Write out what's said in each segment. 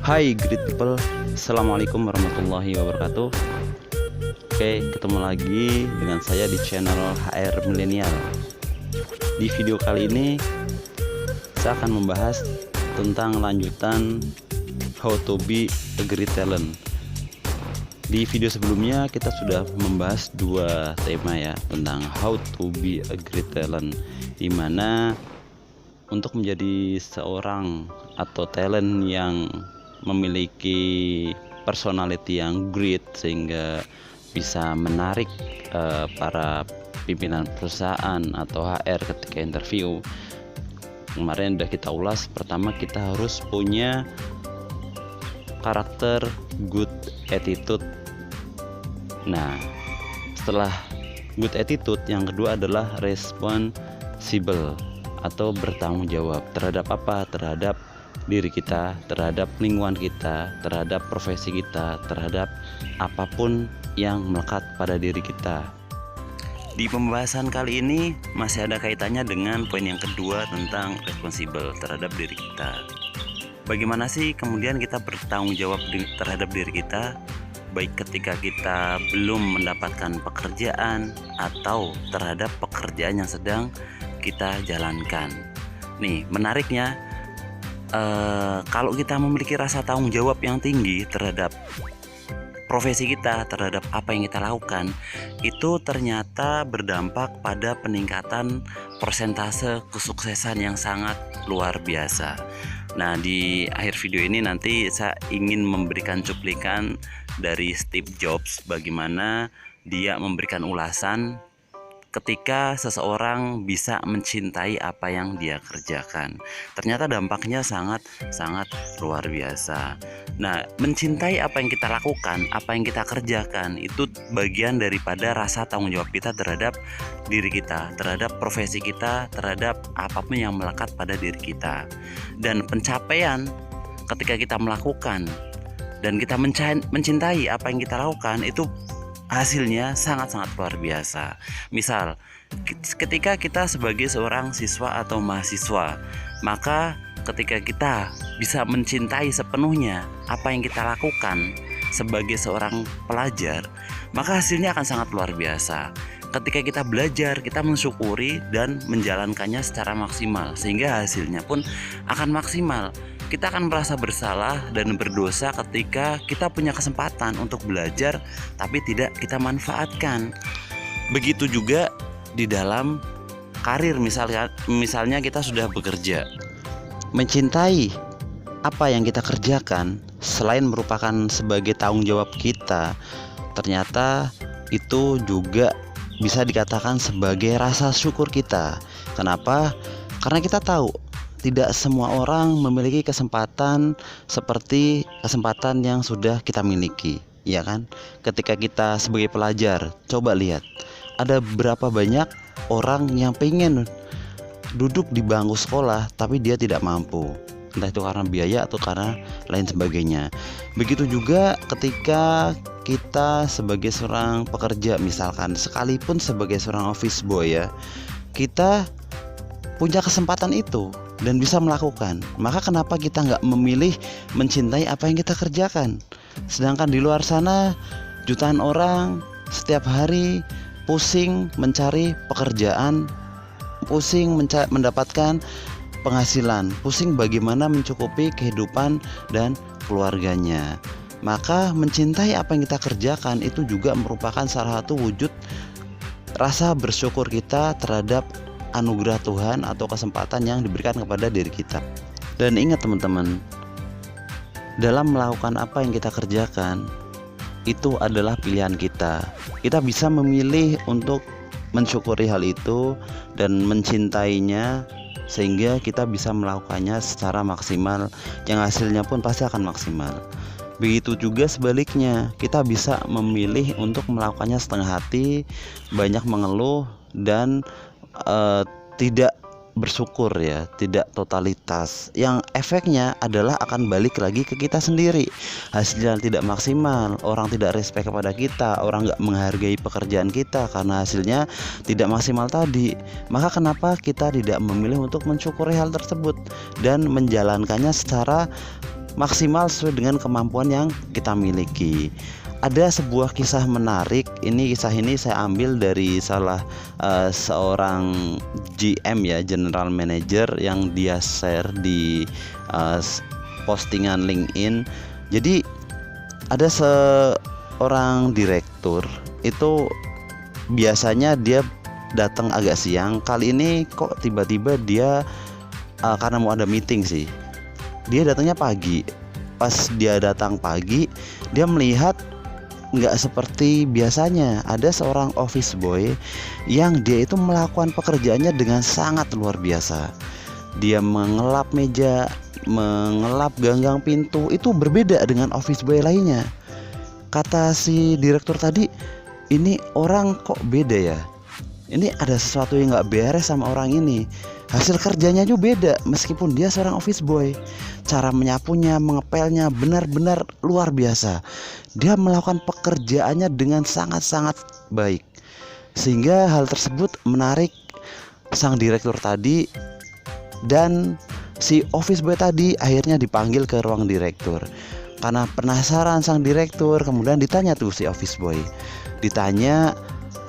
Hai great people, assalamualaikum warahmatullahi wabarakatuh. Oke, ketemu lagi dengan saya di channel HR Milenial. Di video kali ini saya akan membahas tentang lanjutan how to be a great talent. Di video sebelumnya kita sudah membahas dua tema ya, tentang how to be a great talent, dimana untuk menjadi seorang atau talent yang memiliki personality yang great sehingga bisa menarik para pimpinan perusahaan atau HR ketika interview. Kemarin udah kita ulas, pertama kita harus punya karakter good attitude. Nah, setelah good attitude, yang kedua adalah responsible atau bertanggung jawab terhadap apa? Terhadap diri kita, terhadap lingkungan kita, terhadap profesi kita, terhadap apapun yang melekat pada diri kita. Di pembahasan kali ini masih ada kaitannya dengan poin yang kedua tentang responsible terhadap diri kita. Bagaimana sih kemudian kita bertanggung jawab terhadap diri kita, baik ketika kita belum mendapatkan pekerjaan atau terhadap pekerjaan yang sedang kita jalankan. Nih, menariknya, kalau kita memiliki rasa tanggung jawab yang tinggi terhadap profesi kita, terhadap apa yang kita lakukan, itu ternyata berdampak pada peningkatan persentase kesuksesan yang sangat luar biasa. Nah, di akhir video ini nanti saya ingin memberikan cuplikan dari Steve Jobs, bagaimana dia memberikan ulasan ketika seseorang bisa mencintai apa yang dia kerjakan. Ternyata dampaknya sangat luar biasa. Nah, mencintai apa yang kita lakukan, apa yang kita kerjakan, itu bagian daripada rasa tanggung jawab kita terhadap diri kita, terhadap profesi kita, terhadap apapun yang melekat pada diri kita. Dan pencapaian ketika kita melakukan dan kita mencintai apa yang kita lakukan, itu hasilnya sangat luar biasa. Misal, ketika kita sebagai seorang siswa atau mahasiswa, maka ketika kita bisa mencintai sepenuhnya apa yang kita lakukan sebagai seorang pelajar, maka hasilnya akan sangat luar biasa. Ketika kita belajar, kita mensyukuri dan menjalankannya secara maksimal, sehingga hasilnya pun akan maksimal. Kita akan merasa bersalah dan berdosa ketika kita punya kesempatan untuk belajar tapi tidak kita manfaatkan. Begitu juga di dalam karir, misalnya kita sudah bekerja. Mencintai apa yang kita kerjakan selain merupakan sebagai tanggung jawab kita, ternyata itu juga bisa dikatakan sebagai rasa syukur kita. Kenapa? Karena kita tahu tidak semua orang memiliki kesempatan seperti kesempatan yang sudah kita miliki, ya kan? Ketika kita sebagai pelajar, coba lihat, ada berapa banyak orang yang pengen duduk di bangku sekolah tapi dia tidak mampu, entah itu karena biaya atau karena lain sebagainya. Begitu juga ketika kita sebagai seorang pekerja, misalkan sekalipun sebagai seorang office boy ya, kita punya kesempatan itu dan bisa melakukan, maka kenapa kita nggak memilih mencintai apa yang kita kerjakan? Sedangkan di luar sana jutaan orang setiap hari pusing mencari pekerjaan, pusing mendapatkan penghasilan, pusing bagaimana mencukupi kehidupan dan keluarganya. Maka mencintai apa yang kita kerjakan itu juga merupakan salah satu wujud rasa bersyukur kita terhadap anugerah Tuhan atau kesempatan yang diberikan kepada diri kita. Dan ingat teman-teman, dalam melakukan apa yang kita kerjakan, itu adalah pilihan kita. Kita bisa memilih untuk mensyukuri hal itu dan mencintainya, sehingga kita bisa melakukannya secara maksimal, yang hasilnya pun pasti akan maksimal. Begitu juga sebaliknya, kita bisa memilih untuk melakukannya setengah hati, banyak mengeluh dan tidak bersyukur ya, tidak totalitas. Yang efeknya adalah akan balik lagi ke kita sendiri. Hasilnya tidak maksimal, orang tidak respect kepada kita, orang nggak menghargai pekerjaan kita karena hasilnya tidak maksimal tadi. Maka kenapa kita tidak memilih untuk mensyukuri hal tersebut dan menjalankannya secara maksimal sesuai dengan kemampuan yang kita miliki. Ada sebuah kisah menarik. Kisah ini saya ambil dari salah seorang GM ya, General Manager, yang dia share di postingan LinkedIn. Jadi ada seorang direktur itu biasanya dia datang agak siang. Kali ini kok tiba-tiba dia karena mau ada meeting sih, dia datangnya pagi. Pas dia datang pagi, dia melihat nggak seperti biasanya. Ada seorang office boy yang dia itu melakukan pekerjaannya dengan sangat luar biasa. Dia mengelap meja, mengelap ganggang pintu. Itu berbeda dengan office boy lainnya. Kata si direktur tadi, ini orang kok beda ya, ini ada sesuatu yang nggak beres sama orang ini. Hasil kerjanya juga beda meskipun dia seorang office boy. Cara menyapunya, mengepelnya benar-benar luar biasa. Dia melakukan pekerjaannya dengan sangat-sangat baik. Sehingga hal tersebut menarik sang direktur tadi, dan si office boy tadi akhirnya dipanggil ke ruang direktur. Karena penasaran sang direktur, kemudian ditanya tuh si office boy. Ditanya,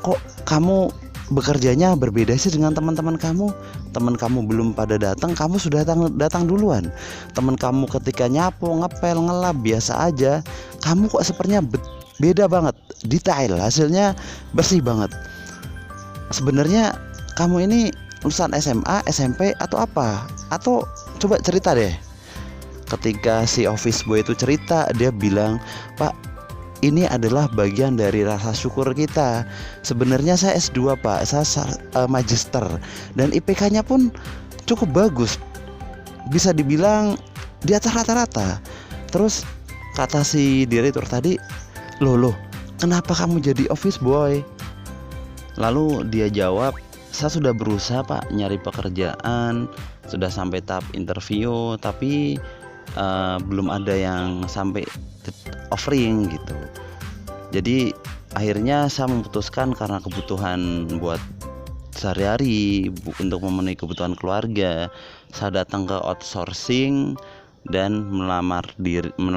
kok kamu bekerjanya berbeda sih dengan teman-teman kamu? Teman kamu belum pada datang, kamu sudah datang duluan. Teman kamu ketika nyapu, ngepel, ngelap biasa aja, kamu kok sepertinya beda banget, detail, hasilnya bersih banget. Sebenarnya kamu ini lulusan SMA, SMP atau apa? Atau coba cerita deh. Ketika si office boy itu cerita, dia bilang, "Pak, ini adalah bagian dari rasa syukur kita. Sebenarnya saya S2 Pak, saya magister, dan IPK-nya pun cukup bagus, bisa dibilang di atas rata-rata." Terus kata si direktur tadi, loh, kenapa kamu jadi office boy? Lalu dia jawab, saya sudah berusaha Pak nyari pekerjaan, sudah sampai tahap interview, tapi belum ada yang sampai offering gitu. Jadi akhirnya saya memutuskan karena kebutuhan buat sehari-hari, untuk memenuhi kebutuhan keluarga, saya datang ke outsourcing dan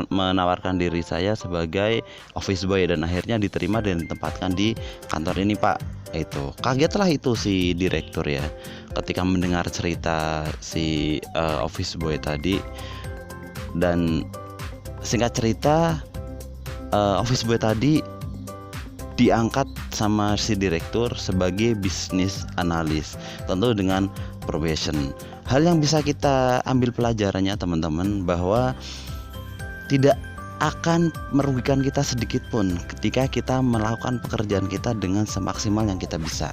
menawarkan diri saya sebagai office boy, dan akhirnya diterima dan ditempatkan di kantor ini Pak. Itu kagetlah itu si direktur ya ketika mendengar cerita si office boy tadi. Dan singkat cerita, office boy tadi diangkat sama si direktur sebagai bisnis analis, tentu dengan probation. Hal yang bisa kita ambil pelajarannya teman-teman, bahwa tidak akan merugikan kita sedikit pun ketika kita melakukan pekerjaan kita dengan semaksimal yang kita bisa.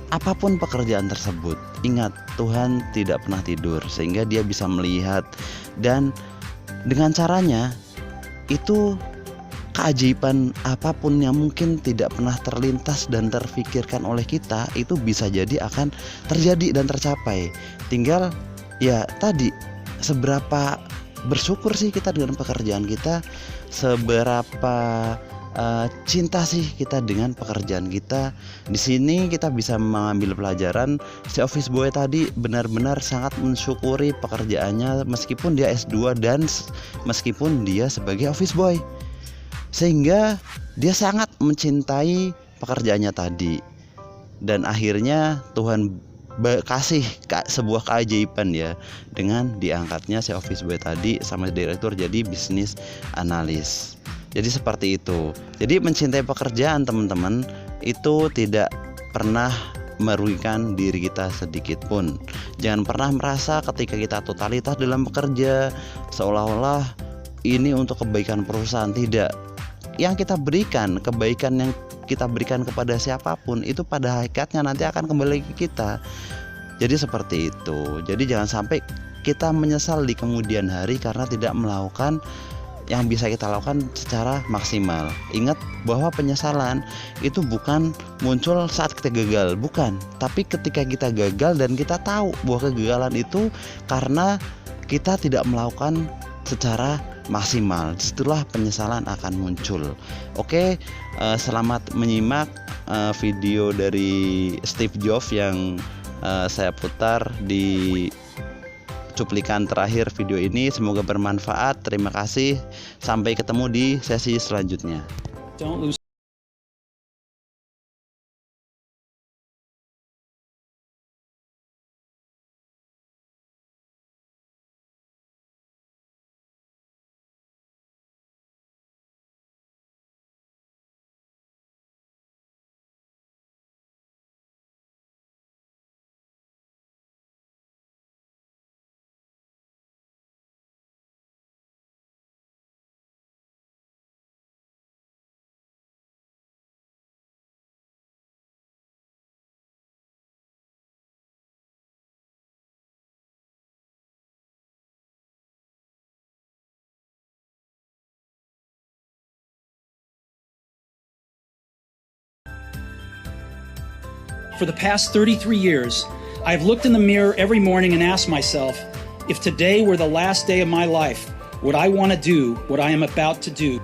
Apapun pekerjaan tersebut, ingat Tuhan tidak pernah tidur, sehingga Dia bisa melihat, dan dengan caranya itu keajaiban apapun yang mungkin tidak pernah terlintas dan terfikirkan oleh kita, itu bisa jadi akan terjadi dan tercapai. Tinggal ya tadi, seberapa bersyukur sih kita dengan pekerjaan kita, seberapa cinta sih kita dengan pekerjaan kita. Di sini kita bisa mengambil pelajaran, si office boy tadi benar-benar sangat mensyukuri pekerjaannya meskipun dia S2 dan meskipun dia sebagai office boy, sehingga dia sangat mencintai pekerjaannya tadi. Dan akhirnya Tuhan kasih sebuah keajaiban ya, dengan diangkatnya si office boy tadi sama direktur jadi bisnis analis. Jadi seperti itu. Jadi mencintai pekerjaan teman-teman itu tidak pernah merugikan diri kita sedikit pun. Jangan pernah merasa ketika kita totalitas dalam bekerja seolah-olah ini untuk kebaikan perusahaan. Tidak. Yang kita berikan, kebaikan yang kita berikan kepada siapapun, itu pada hakikatnya nanti akan kembali ke kita. Jadi seperti itu. Jadi jangan sampai kita menyesal di kemudian hari karena tidak melakukan yang bisa kita lakukan secara maksimal. Ingat bahwa penyesalan itu bukan muncul saat kita gagal, bukan. Tapi ketika kita gagal dan kita tahu bahwa kegagalan itu karena kita tidak melakukan secara maksimal, disitulah penyesalan akan muncul. Oke, selamat menyimak video dari Steve Jobs yang saya putar di cuplikan terakhir video ini. Semoga bermanfaat. Terima kasih. Sampai ketemu di sesi selanjutnya. Don't lose. For the past 33 years, I've looked in the mirror every morning and asked myself, if today were the last day of my life, would I want to do what I am about to do?